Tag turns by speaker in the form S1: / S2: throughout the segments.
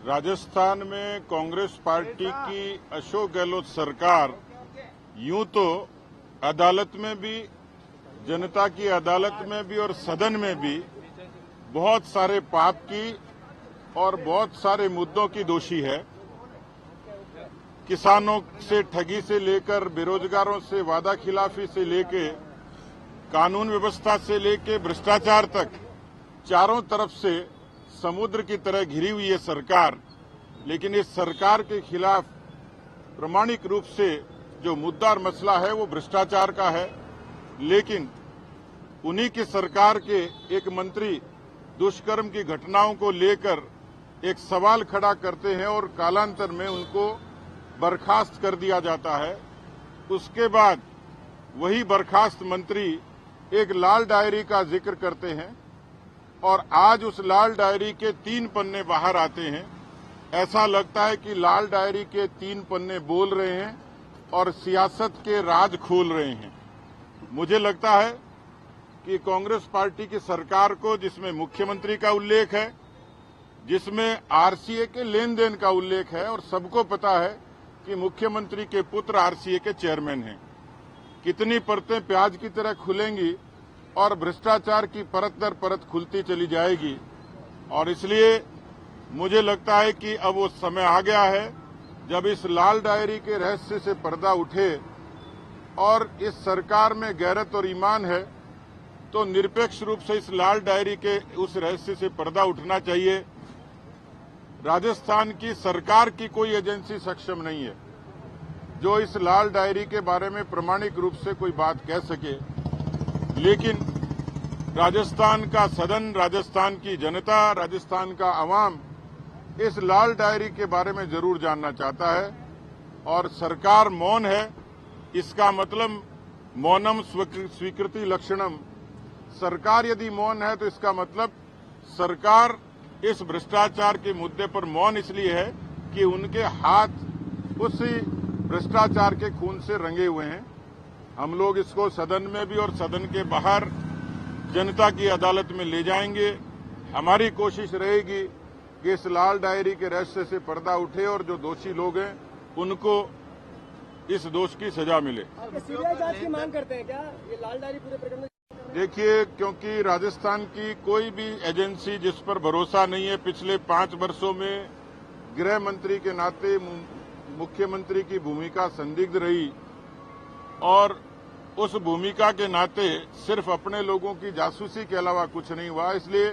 S1: राजस्थान में कांग्रेस पार्टी की अशोक गहलोत सरकार यूं तो अदालत में भी, जनता की अदालत में भी और सदन में भी बहुत सारे पाप की और बहुत सारे मुद्दों की दोषी है। किसानों से ठगी से लेकर बेरोजगारों से वादा खिलाफी से लेकर कानून व्यवस्था से लेकर भ्रष्टाचार तक चारों तरफ से समुद्र की तरह घिरी हुई है सरकार। लेकिन इस सरकार के खिलाफ प्रामाणिक रूप से जो मुद्दा और मसला है वो भ्रष्टाचार का है। लेकिन उन्हीं की सरकार के एक मंत्री दुष्कर्म की घटनाओं को लेकर एक सवाल खड़ा करते हैं और कालांतर में उनको बर्खास्त कर दिया जाता है। उसके बाद वही बर्खास्त मंत्री एक लाल डायरी का जिक्र करते हैं और आज उस लाल डायरी के 3 पन्ने बाहर आते हैं। ऐसा लगता है कि लाल डायरी के 3 पन्ने बोल रहे हैं और सियासत के राज खोल रहे हैं। मुझे लगता है कि कांग्रेस पार्टी की सरकार को, जिसमें मुख्यमंत्री का उल्लेख है, जिसमें आरसीए के लेन देन का उल्लेख है और सबको पता है कि मुख्यमंत्री के पुत्र आरसीए के चेयरमैन हैं, कितनी परतें प्याज की तरह खुलेंगी और भ्रष्टाचार की परत दर परत खुलती चली जाएगी। और इसलिए मुझे लगता है कि अब वो समय आ गया है जब इस लाल डायरी के रहस्य से पर्दा उठे और इस सरकार में गैरत और ईमान है तो निरपेक्ष रूप से इस लाल डायरी के उस रहस्य से पर्दा उठना चाहिए। राजस्थान की सरकार की कोई एजेंसी सक्षम नहीं है जो इस लाल डायरी के बारे में प्रामाणिक रूप से कोई बात कह सके। लेकिन राजस्थान का सदन, राजस्थान की जनता, राजस्थान का आवाम इस लाल डायरी के बारे में जरूर जानना चाहता है और सरकार मौन है। इसका मतलब मौनम स्वीकृति लक्षणम। सरकार यदि मौन है तो इसका मतलब सरकार इस भ्रष्टाचार के मुद्दे पर मौन इसलिए है कि उनके हाथ उसी भ्रष्टाचार के खून से रंगे हुए हैं। हम लोग इसको सदन में भी और सदन के बाहर जनता की अदालत में ले जाएंगे। हमारी कोशिश रहेगी कि इस लाल डायरी के रहस्य से पर्दा उठे और जो दोषी लोग हैं उनको इस दोष की सजा मिले।
S2: सीबीआई जांच की मांग करते हैं क्या ये लाल डायरी पूरे प्रकरण में?
S1: देखिए, क्योंकि राजस्थान की कोई भी एजेंसी जिस पर भरोसा नहीं है, पिछले 5 वर्षों में गृह मंत्री के नाते मुख्यमंत्री की भूमिका संदिग्ध रही और उस भूमिका के नाते सिर्फ अपने लोगों की जासूसी के अलावा कुछ नहीं हुआ। इसलिए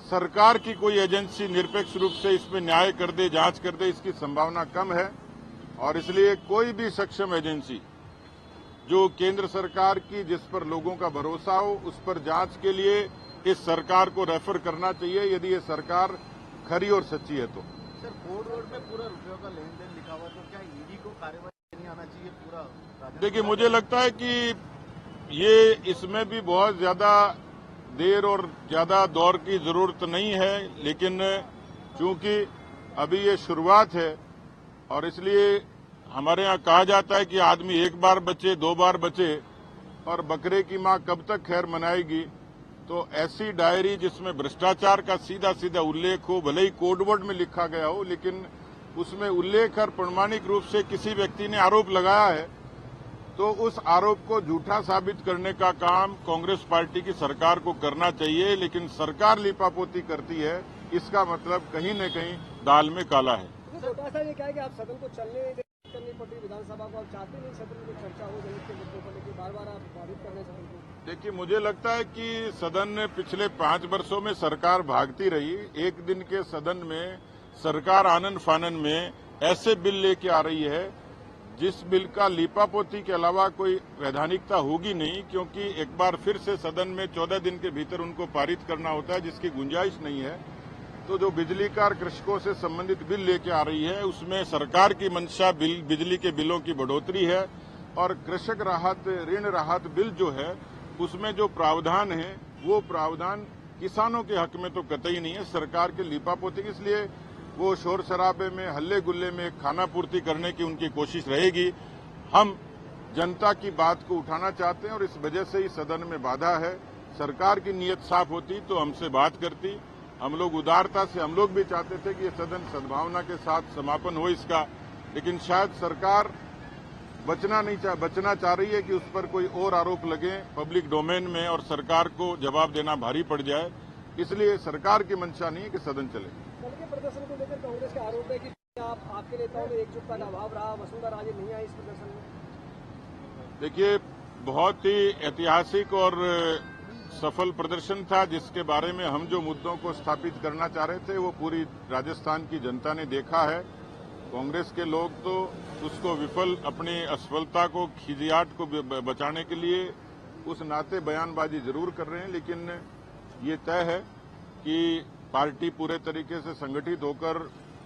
S1: सरकार की कोई एजेंसी निरपेक्ष रूप से इसमें न्याय कर दे, जांच कर दे, इसकी संभावना कम है। और इसलिए कोई भी सक्षम एजेंसी जो केंद्र सरकार की, जिस पर लोगों का भरोसा हो, उस पर जांच के लिए इस सरकार को रेफर करना चाहिए यदि ये सरकार खरी और सच्ची है तो।
S3: सर, कोर्ट रोड में पूरा रुपयों का लेन देन लिखा हुआ, तो क्या ईडी को कार्रवाई नहीं आना चाहिए पूरा?
S1: देखिए, मुझे लगता है कि ये इसमें भी बहुत ज्यादा देर और ज्यादा दौर की जरूरत नहीं है। लेकिन चूंकि अभी ये शुरुआत है और इसलिए हमारे यहाँ कहा जाता है कि आदमी एक बार बचे, 2 बार बचे और बकरे की माँ कब तक खैर मनाएगी। तो ऐसी डायरी जिसमें भ्रष्टाचार का सीधा सीधा उल्लेख हो, भले ही कोडवर्ड में लिखा गया हो, लेकिन उसमें उल्लेख और प्रमाणिक रूप से किसी व्यक्ति ने आरोप लगाया है तो उस आरोप को झूठा साबित करने का काम कांग्रेस पार्टी की सरकार को करना चाहिए। लेकिन सरकार लिपापोती करती है, इसका मतलब कहीं न कहीं दाल में काला है।
S2: छोटा सा ये क्या है कि आप सदन को चलने करनी पड़ रही विधानसभा को, आप चाहते नहीं सदन में चर्चा हो जनहित के मुद्दों पर, लेकिन बार बार आप बाधित कर रहे हैं सदन को।
S1: देखिए, मुझे लगता है कि सदन ने पिछले 5 वर्षों में सरकार भागती रही। एक दिन के सदन में सरकार आनन फानन में ऐसे बिल लेके आ रही है जिस बिल का लीपापोती के अलावा कोई वैधानिकता होगी नहीं, क्योंकि एक बार फिर से सदन में 14 दिन के भीतर उनको पारित करना होता है, जिसकी गुंजाइश नहीं है। तो जो बिजली का कृषकों से संबंधित बिल लेके आ रही है उसमें सरकार की मंशा बिजली के बिलों की बढ़ोतरी है और कृषक राहत, ऋण राहत बिल जो है उसमें जो प्रावधान है वो प्रावधान किसानों के हक में तो कतई नहीं है, सरकार के लीपापोती। इसलिए वो शोर शराबे में, हल्ले गुल्ले में खाना पूर्ति करने की उनकी कोशिश रहेगी। हम जनता की बात को उठाना चाहते हैं और इस वजह से ही सदन में बाधा है। सरकार की नीयत साफ होती तो हमसे बात करती, हम लोग उदारता से हम लोग भी चाहते थे कि ये सदन सद्भावना के साथ समापन हो इसका, लेकिन शायद सरकार बचना चाह रही है कि उस पर कोई और आरोप लगे पब्लिक डोमेन में और सरकार को जवाब देना भारी पड़ जाए, इसलिए सरकार की मंशा नहीं है कि सदन चले।
S2: कल के प्रदर्शन को लेकर कांग्रेस का आरोप है कि आपके नेताओं में एकजुटता का अभाव रहा, वसुंधरा राजे नहीं आई इस प्रदर्शन में।
S1: देखिए, बहुत ही ऐतिहासिक और सफल प्रदर्शन था, जिसके बारे में हम जो मुद्दों को स्थापित करना चाह रहे थे वो पूरी राजस्थान की जनता ने देखा है। कांग्रेस के लोग तो उसको विफल, अपनी असफलता को, खिजियाट को बचाने के लिए उस नाते बयानबाजी जरूर कर रहे हैं, लेकिन ये तय है कि पार्टी पूरे तरीके से संगठित होकर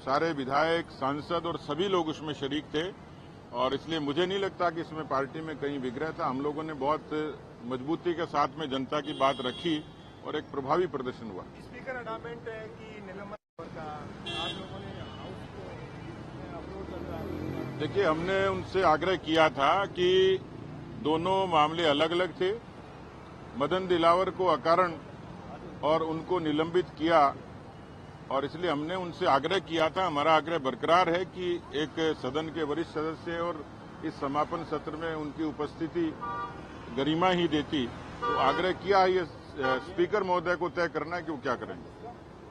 S1: सारे विधायक, सांसद और सभी लोग उसमें शरीक थे और इसलिए मुझे नहीं लगता कि इसमें पार्टी में कहीं विग्रह था। हम लोगों ने बहुत मजबूती के साथ में जनता की बात रखी और एक प्रभावी प्रदर्शन हुआ।
S3: स्पीकर अडामेंट है कि निलंबन का आप लोगों ने हाउस को अप्रोच कर रहा है।
S1: देखिए, हमने उनसे आग्रह किया था कि दोनों मामले अलग अलग थे। मदन दिलावर को अकारण और उनको निलंबित किया और इसलिए हमने उनसे आग्रह किया था, हमारा आग्रह बरकरार है कि एक सदन के वरिष्ठ सदस्य और इस समापन सत्र में उनकी उपस्थिति गरिमा ही देती। तो आग्रह किया, ये स्पीकर महोदय को तय करना है कि वो क्या करेंगे।